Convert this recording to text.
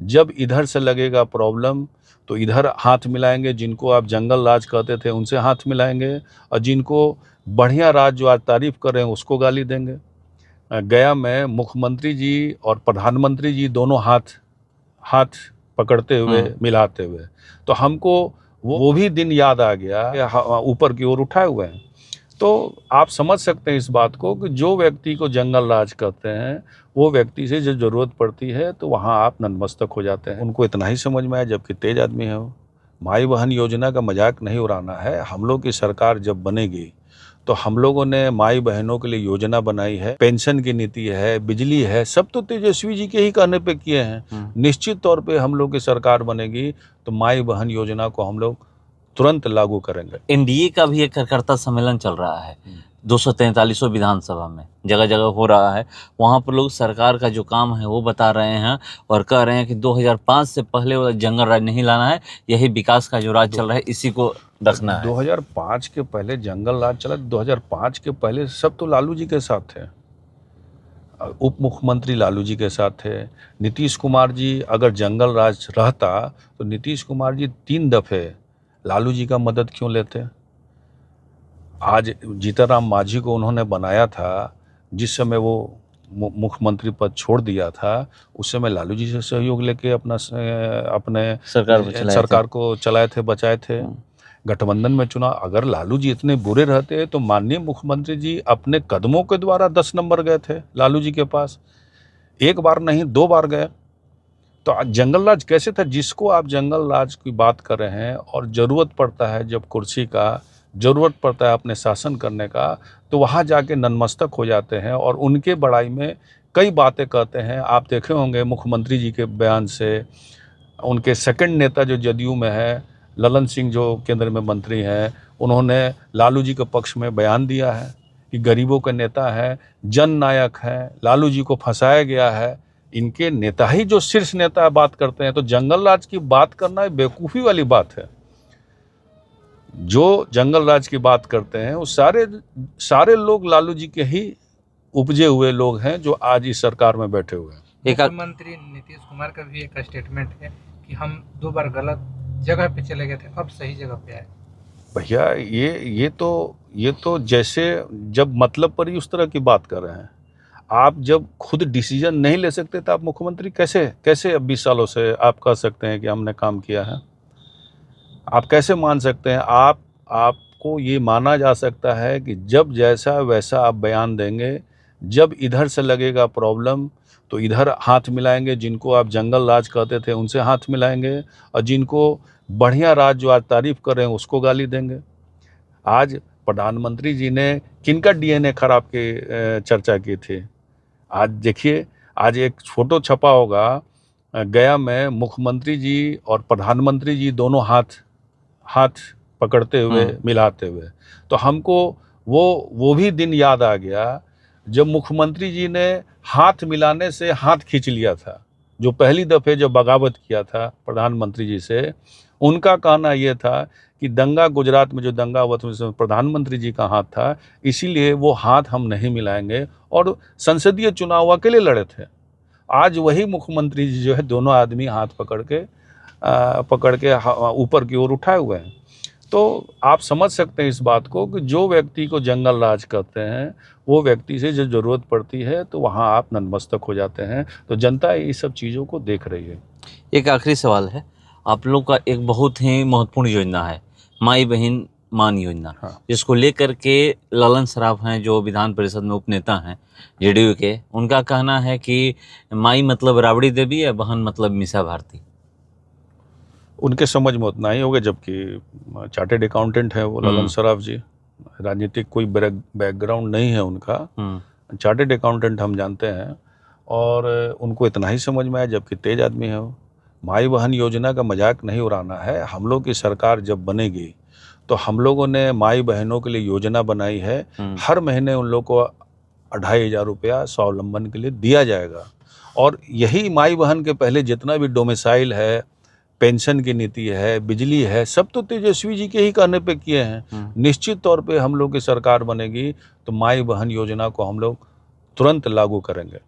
जब इधर से लगेगा प्रॉब्लम तो इधर हाथ मिलाएंगे, जिनको आप जंगल राज कहते थे उनसे हाथ मिलाएंगे, और जिनको बढ़िया राज जो आज तारीफ कर रहे हैं उसको गाली देंगे। गया में मुख्यमंत्री जी और प्रधानमंत्री जी दोनों हाथ हाथ पकड़ते हुए मिलाते हुए, तो हमको वो भी दिन याद आ गया, ऊपर की ओर उठाए हुए हैं। तो आप समझ सकते हैं इस बात को कि जो व्यक्ति को जंगल राज कहते हैं वो व्यक्ति से जो जरूरत पड़ती है तो वहाँ आप नतमस्तक हो जाते हैं। उनको इतना ही समझ में आया, जबकि तेज आदमी है वो। माई बहन योजना का मजाक नहीं उड़ाना है। हम लोग की सरकार जब बनेगी तो हम लोगों ने माई बहनों के लिए योजना बनाई है, पेंशन की नीति है, बिजली है, सब तो तेजस्वी जी के ही कहने पे किए हैं। निश्चित तौर पे हम लोग की सरकार बनेगी तो माई बहन योजना को हम लोग तुरंत लागू करेंगे। एनडीए का भी एक कार्यकर्ता सम्मेलन चल रहा है 243 विधानसभा में, जगह जगह हो रहा है। वहाँ पर लोग सरकार का जो काम है वो बता रहे हैं और कह रहे हैं कि 2005 से पहले वो जंगल राज नहीं लाना है, यही विकास का जो राज चल रहा है इसी को रखना है। 2005 के पहले जंगल राज चला। 2005 के पहले सब तो लालू जी के साथ थे, उप मुख्यमंत्री लालू जी के साथ थे। नीतीश कुमार जी अगर जंगल राज रहता तो नीतीश कुमार जी 3 दफे लालू जी का मदद क्यों लेते। आज जीतनराम मांझी को उन्होंने बनाया था, जिस समय वो मुख्यमंत्री पद छोड़ दिया था उस समय लालू जी से सहयोग लेके अपने सरकार को चलाए थे, बचाए थे। गठबंधन में चुनाव, अगर लालू जी इतने बुरे रहते तो माननीय मुख्यमंत्री जी अपने कदमों के द्वारा 10 नंबर गए थे लालू जी के पास, 1 बार नहीं 2 बार गए। तो आज जंगल राज कैसे था। जिसको आप जंगल राज की बात कर रहे हैं और ज़रूरत पड़ता है जब कुर्सी का, ज़रूरत पड़ता है अपने शासन करने का, तो वहाँ जाके नतमस्तक हो जाते हैं और उनके बड़ाई में कई बातें कहते हैं। आप देखे होंगे मुख्यमंत्री जी के बयान से, उनके सेकंड नेता जो जदयू में है ललन सिंह जो केंद्र में मंत्री हैं, उन्होंने लालू जी के पक्ष में बयान दिया है कि गरीबों के नेता है, जन नायक हैं, लालू जी को फंसाया गया है। इनके नेता ही जो शीर्ष नेता बात करते हैं तो जंगल राज की बात करना बेवकूफ़ी वाली बात है। जो जंगल राज की बात करते हैं वो सारे लोग लालू जी के ही उपजे हुए लोग हैं जो आज इस सरकार में बैठे हुए हैं। मुख्यमंत्री नीतीश कुमार का भी एक स्टेटमेंट है कि हम 2 बार गलत जगह पे चले गए थे, अब सही जगह पे आए। भैया ये तो जैसे जब मतलब पर ही उस तरह की बात कर रहे हैं। आप जब खुद डिसीजन नहीं ले सकते तो आप मुख्यमंत्री कैसे अब 20 सालों से आप कह सकते हैं कि हमने काम किया है। आप कैसे मान सकते हैं। आपको ये माना जा सकता है कि जब जैसा वैसा आप बयान देंगे, जब इधर से लगेगा प्रॉब्लम तो इधर हाथ मिलाएंगे, जिनको आप जंगल राज कहते थे उनसे हाथ मिलाएंगे, और जिनको बढ़िया राज जो आज तारीफ कर रहे हैं उसको गाली देंगे। आज प्रधानमंत्री जी ने किनका डीएनए खराब की चर्चा की थी। आज देखिए, आज एक फोटो छपा होगा, गया में मुख्यमंत्री जी और प्रधानमंत्री जी दोनों हाथ पकड़ते हुए मिलाते हुए, तो हमको वो भी दिन याद आ गया जब मुख्यमंत्री जी ने हाथ मिलाने से हाथ खींच लिया था। जो पहली दफ़े जब बगावत किया था प्रधानमंत्री जी से, उनका कहना यह था कि दंगा गुजरात में जो दंगा हुआ था उसमें प्रधानमंत्री जी का हाथ था, इसीलिए वो हाथ हम नहीं मिलाएंगे, और संसदीय चुनाव अकेले लड़े थे। आज वही मुख्यमंत्री जी जो है दोनों आदमी हाथ पकड़ के ऊपर की ओर उठाए हुए हैं। तो आप समझ सकते हैं इस बात को कि जो व्यक्ति को जंगल राज कहते हैं वो व्यक्ति से जो ज़रूरत पड़ती है तो वहाँ आप नतमस्तक हो जाते हैं। तो जनता ये सब चीज़ों को देख रही है। एक आखिरी सवाल है, आप लोग का एक बहुत ही महत्वपूर्ण योजना है माई बहन मान योजना। हाँ। जिसको लेकर के ललन सराफ हैं जो विधान परिषद में उपनेता हैं जेडीयू के, उनका कहना है कि माई मतलब राबड़ी देवी या बहन मतलब मीसा भारती। उनके समझ में उतना ही होगा, जबकि चार्टेड अकाउंटेंट है वो ललन सराफ जी, राजनीतिक कोई बैकग्राउंड नहीं है उनका। चार्टेड अकाउंटेंट हम जानते हैं और उनको इतना ही समझ में आया, जबकि तेज आदमी है वो। माई बहन योजना का मजाक नहीं उड़ाना है। हम लोग की सरकार जब बनेगी तो हम लोगों ने माई बहनों के लिए योजना बनाई है। हर महीने उन लोग को 2500 रुपया स्वावलंबन के लिए दिया जाएगा, और यही माई बहन के पहले जितना भी डोमिसाइल है, पेंशन की नीति है, बिजली है, सब तो तेजस्वी जी के ही कहने पे किए हैं। निश्चित तौर पे हम लोग की सरकार बनेगी तो माई बहन योजना को हम लोग तुरंत लागू करेंगे।